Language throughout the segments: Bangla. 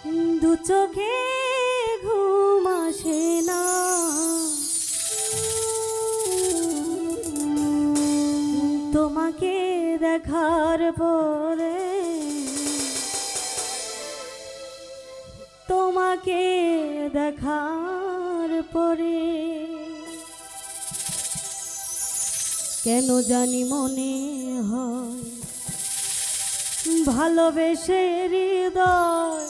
দু চোখে ঘুম আসে না, তোমাকে দেখার পরে, তোমাকে দেখার পরে কেন জানি মনে হয় ভালোবেসে হৃদয়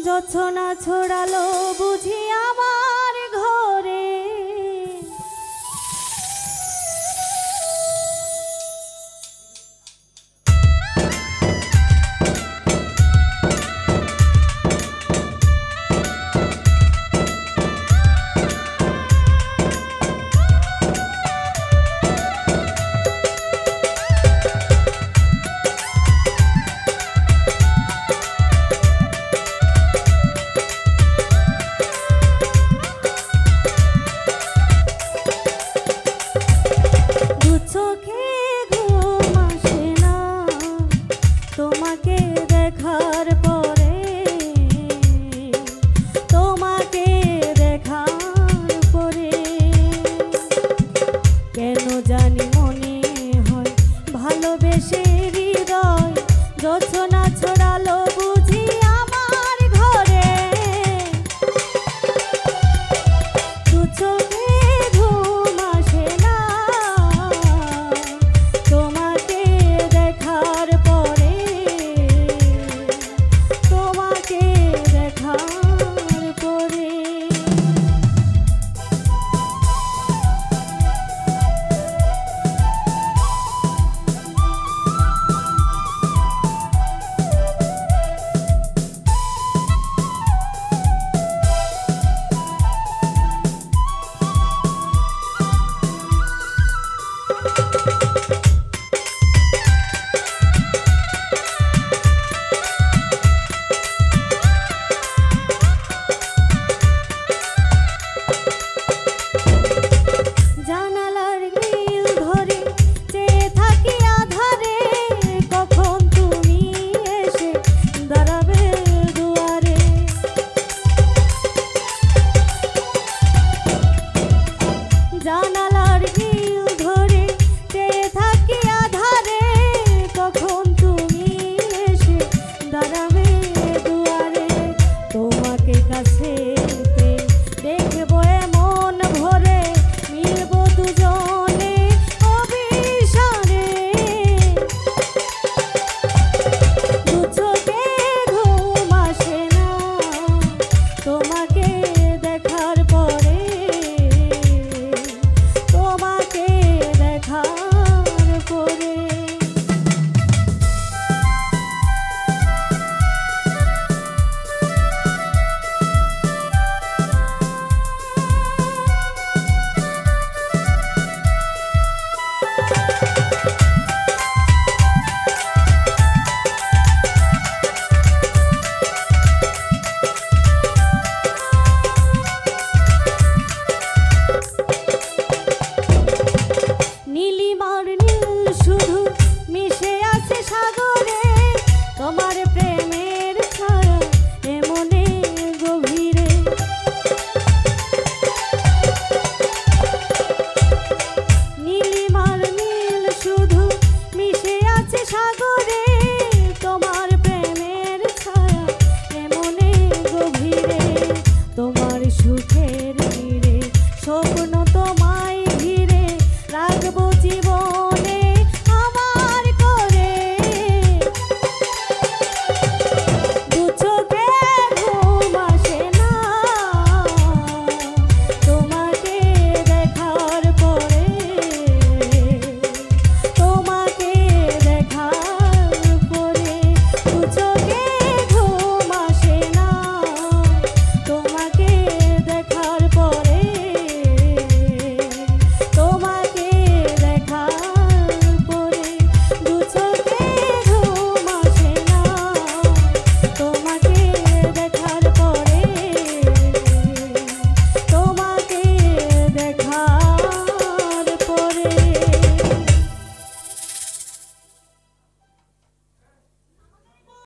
জোছনা ছড়ালো বুঝি আমার ঘরে। জোছনা ছড়ালো বুঝি আমার ঘরে, দু চোখে ঘুম আসে না, তোমাকে দেখার পরে, তোমাকে দেখার পরে। জানালার গ্রিল ধরে চেয়ে থাকি আধারে, কখন তুমি এসে দাঁড়াবে দুয়ারে। তোমাকে কাছে দেখবো এমন ভরে, মিলবো দুজনে অভিসারে। দু চোখে ঘুম আসে না, তোমাকে দেখার পরে, তোমাকে দেখার পরে। নীলিমার নীল শুধু মিশে আছে সাগর।